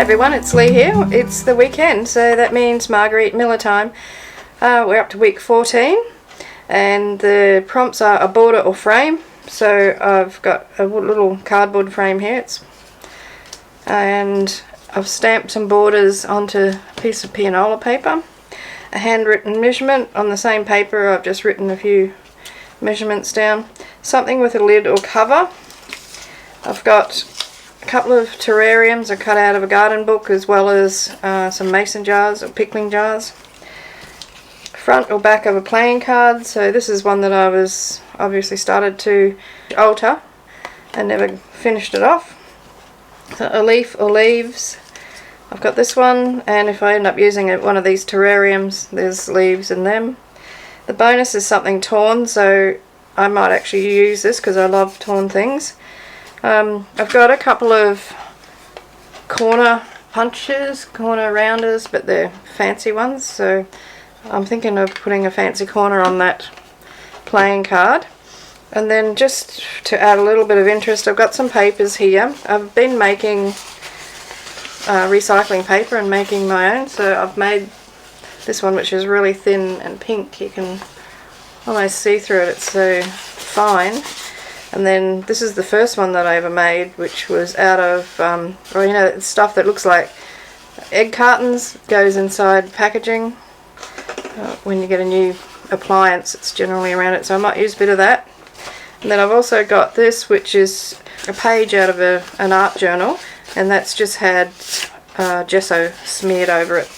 Hi everyone, it's Leigh here. It's the weekend, so that means Margarete Miller time. We're up to week 14 and the prompts are a border or frame. So I've got a little cardboard frame here and I've stamped some borders onto a piece of pianola paper. A handwritten measurement on the same paper. I've just written a few measurements down. Something with a lid or cover. I've got a couple of terrariums I cut out of a garden book, as well as some mason jars or pickling jars. Front or back of a playing card. So this is one that I was obviously started to alter and never finished it off. So a leaf or leaves. I've got this one, and if I end up using one of these terrariums, there's leaves in them. The bonus is something torn, so I might actually use this because I love torn things. I've got a couple of corner punches, corner rounders, but they're fancy ones, so I'm thinking of putting a fancy corner on that playing card. And then just to add a little bit of interest, I've got some papers here. I've been making recycling paper and making my own, so I've made this one, which is really thin and pink. You can almost see through it, it's so fine. And then this is the first one that I ever made, which was out of, well, you know, stuff that looks like egg cartons, goes inside packaging. When you get a new appliance, it's generally around it, so I might use a bit of that. And then I've also got this, which is a page out of an art journal, and that's just had gesso smeared over it.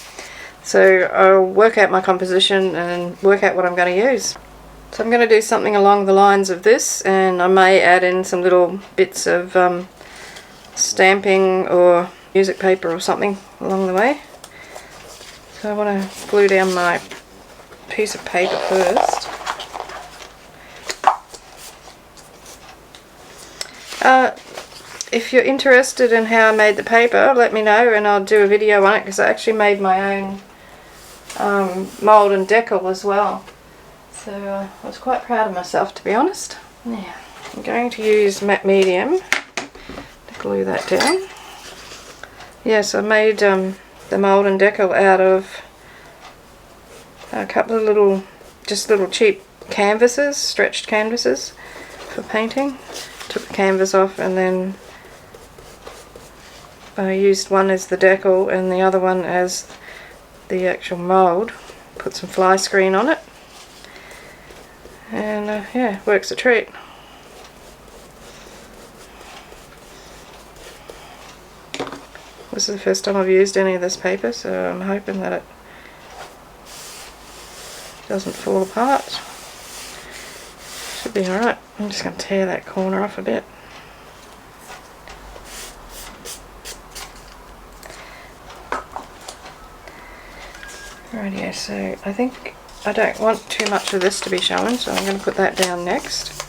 So I'll work out my composition and work out what I'm going to use. So I'm going to do something along the lines of this, and I may add in some little bits of stamping or music paper or something along the way. So I want to glue down my piece of paper first. If you're interested in how I made the paper, let me know and I'll do a video on it, because I actually made my own mould and decal as well. So I was quite proud of myself, to be honest. Yeah, I'm going to use matte medium to glue that down. Yes, I made the mould and decal out of a couple of little cheap canvases, stretched canvases for painting. Took the canvas off and then I used one as the decal and the other one as the actual mould. Put some fly screen on it. And yeah, works a treat. This is the first time I've used any of this paper, so I'm hoping that it doesn't fall apart. Should be alright. I'm just going to tear that corner off a bit. Rightio, so I think I don't want too much of this to be shown, so I'm going to put that down next.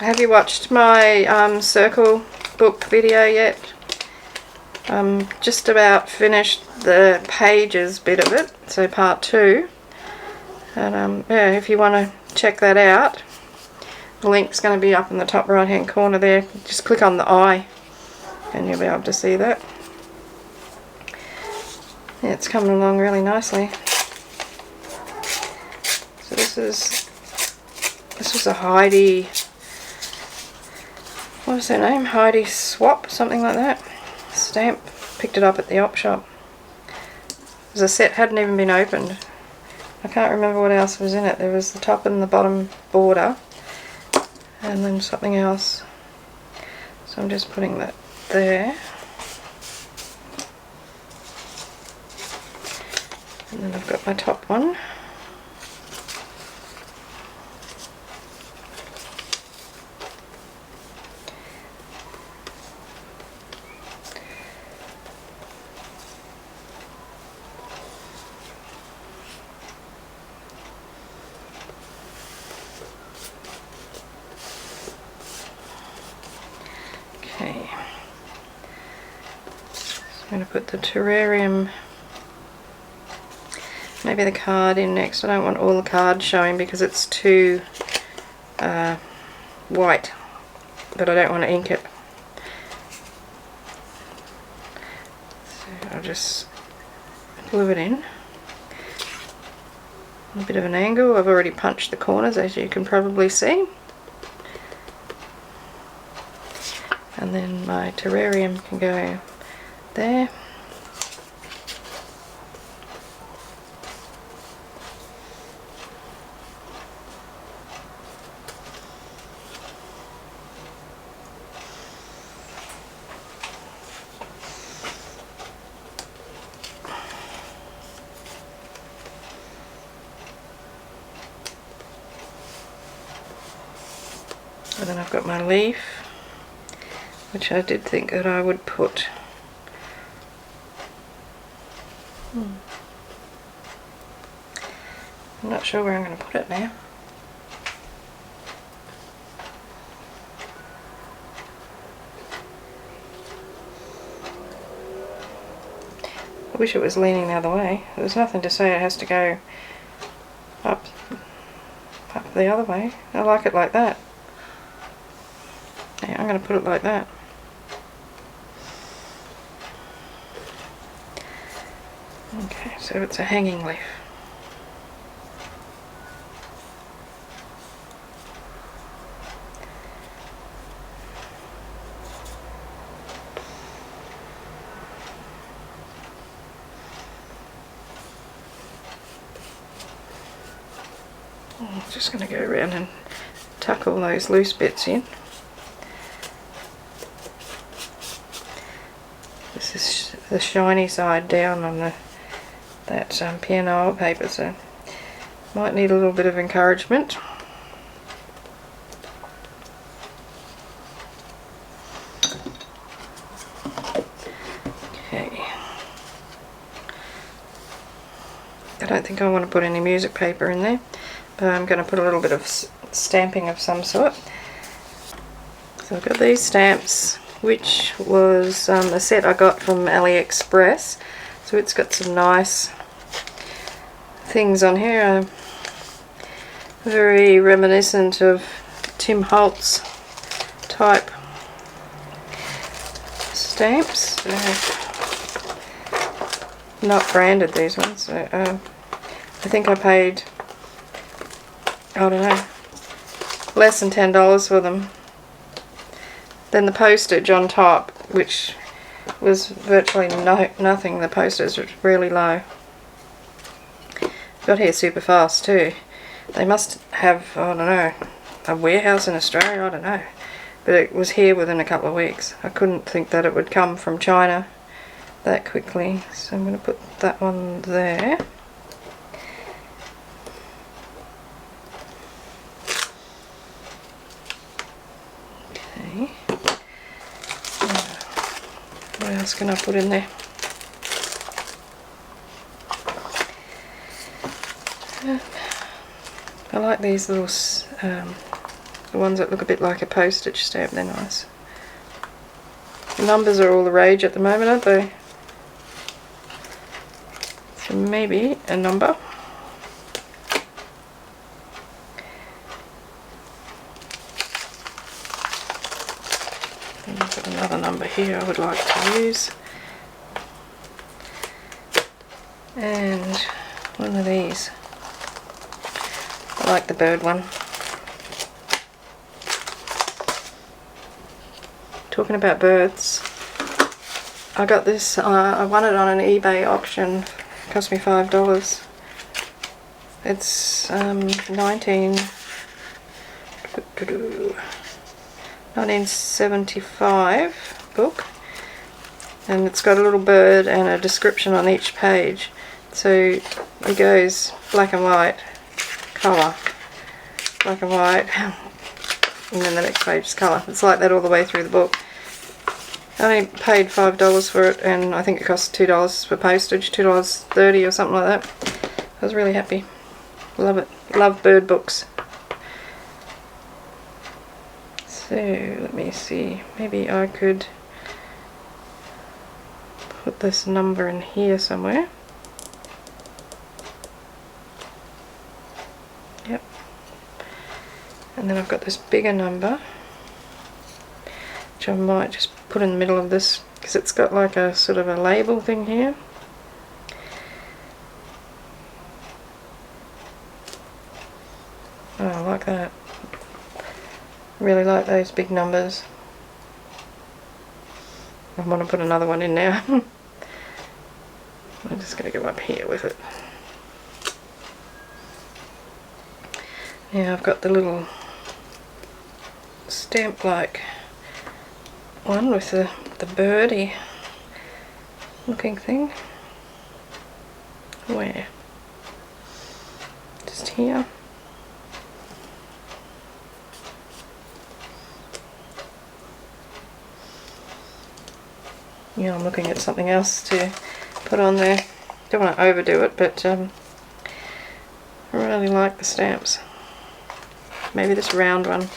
Have you watched my circle book video yet? Just about finished the pages bit of it, so part 2. And yeah, if you want to check that out, the link's going to be up in the top right hand corner there. Just click on the eye and you'll be able to see that. Yeah, it's coming along really nicely. So this was a Heidi, what was her name? Heidi Swap, something like that. Stamp. Picked it up at the op shop. As I said, hadn't even been opened. I can't remember what else was in it. There was the top and the bottom border, and then something else. So I'm just putting that there. And then I've got my top one. Okay, so I'm going to put the terrarium. maybe the card in next. I don't want all the card showing because it's too white, but I don't want to ink it. So I'll just glue it in. A bit of an angle. I've already punched the corners, as you can probably see. And then my terrarium can go there. And then I've got my leaf, which I did think that I would put. I'm not sure where I'm going to put it now. I wish it was leaning the other way. There's nothing to say it has to go up the other way. I like it like that. Yeah, I'm going to put it like that. Okay, so it's a hanging leaf. I'm just going to go around and tuck all those loose bits in. This is the shiny side down on that piano paper, so might need a little bit of encouragement. Okay. I don't think I want to put any music paper in there, but I'm going to put a little bit of stamping of some sort. So I've got these stamps, which was a set I got from AliExpress. So it's got some nice things on here, very reminiscent of Tim Holtz type stamps. Not branded, these ones. So, I think I paid, I don't know, less than $10 for them. Then the postage on top, which was virtually nothing. The postage was really low. Got here super fast too. They must have, I don't know, a warehouse in Australia, I don't know. But it was here within a couple of weeks. I couldn't think that it would come from China that quickly. So I'm going to put that one there. Okay. What else can I put in there? I like these little, the ones that look a bit like a postage stamp, they're nice. The numbers are all the rage at the moment, aren't they? So maybe a number. And I've got another number here I would like to use. And one of these. I like the bird one. Talking about birds, I got this, I won it on an eBay auction. It cost me $5. It's 1975 book, and it's got a little bird and a description on each page. So it goes black and white, colour, black and white, and then the next page is colour. It's like that all the way through the book. I only paid $5 for it, and I think it cost $2 for postage, $2.30 or something like that. I was really happy. Love it. Love bird books. So let me see, maybe I could put this number in here somewhere. And then I've got this bigger number, which I might just put in the middle of this because it's got like a sort of a label thing here. Oh, I like that. Really like those big numbers. I want to put another one in now. I'm just going to go up here with it. Now I've got the little stamp like one with the birdie looking thing. Where? Just here. Yeah, I'm looking at something else to put on there. Don't want to overdo it, but I really like the stamps. Maybe this round one.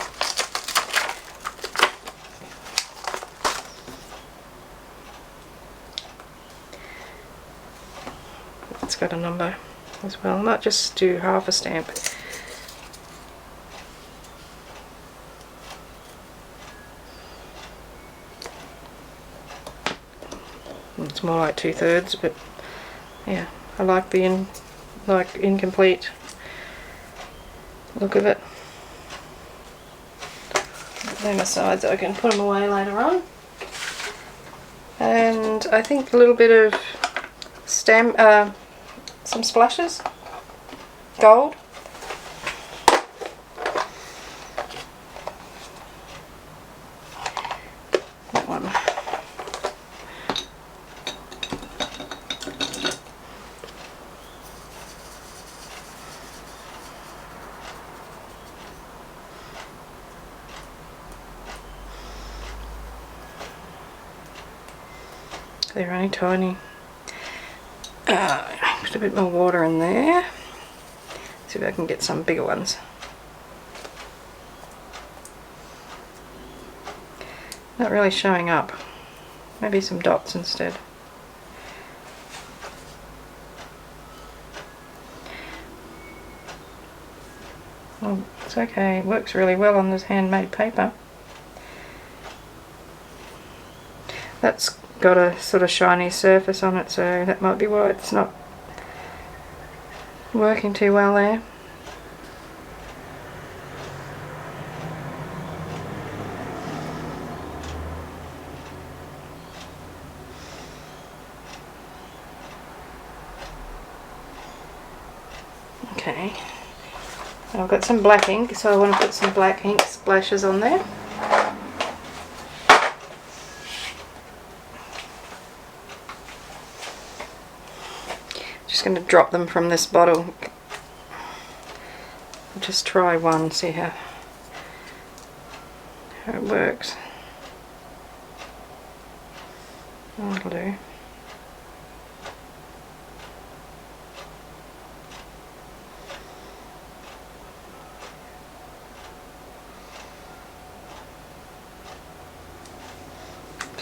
It's got a number as well. I might just do half a stamp. It's more like 2/3, but yeah, I like the incomplete look of it. They're my sides, I can put them away later on. And I think a little bit of stamp, some splashes, gold. That one. They're only tiny. Put a bit more water in there. See if I can get some bigger ones. Not really showing up. Maybe some dots instead. Well, it's okay. It works really well on this handmade paper. That's got a sort of shiny surface on it, so that might be why it's not working too well there. Okay, I've got some black ink, so I want to put some black ink splashes on there. Just going to drop them from this bottle. I'll just try one, see how it works. That'll do.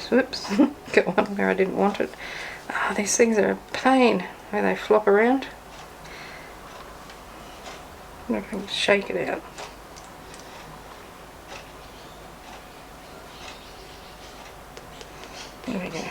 Whoops, got one where I didn't want it. Oh, these things are a pain, where they flop around. I wonder if I can shake it out. There we go.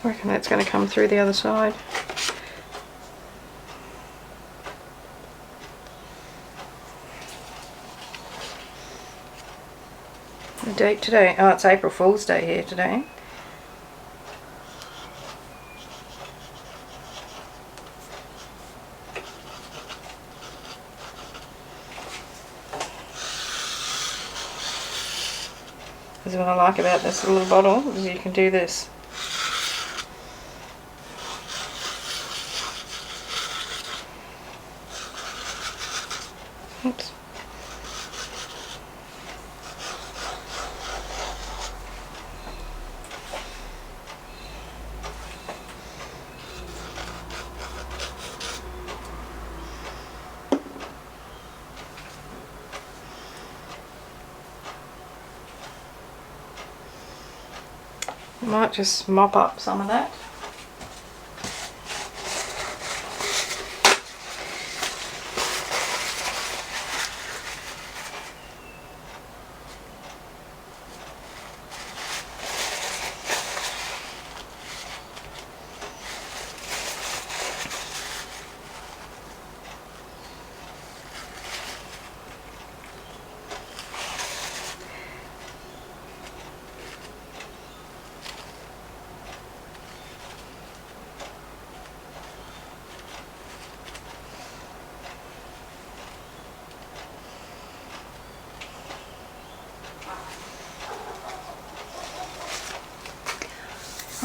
I reckon that's going to come through the other side. The date today? Oh, it's April Fool's Day here today. This is what I like about this little bottle, is you can do this. Oops. Might just mop up some of that.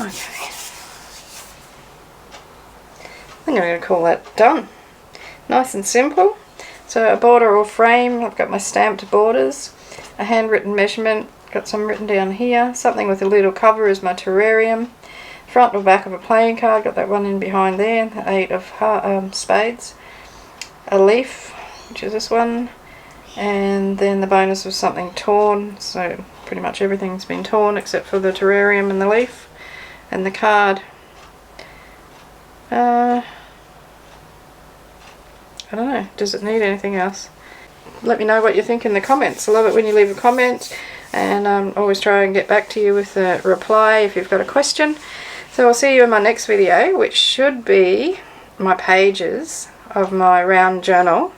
Okay, I think I'm going to call that done. Nice and simple. So a border or frame, I've got my stamped borders, a handwritten measurement, got some written down here, something with a lid or cover is my terrarium, front or back of a playing card, got that one in behind there, the 8 of spades, a leaf, which is this one, and then the bonus was something torn, so pretty much everything's been torn except for the terrarium and the leaf. And the card, I don't know, does it need anything else? Let me know what you think in the comments. I love it when you leave a comment, and always try and get back to you with a reply if you've got a question. So I'll see you in my next video, which should be my pages of my round journal.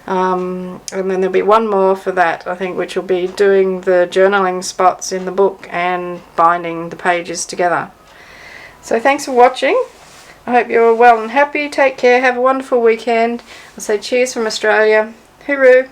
And then there'll be one more for that, I think, which will be doing the journaling spots in the book and binding the pages together. So thanks for watching. I hope you're well and happy. Take care. Have a wonderful weekend. I'll say cheers from Australia. Hooroo!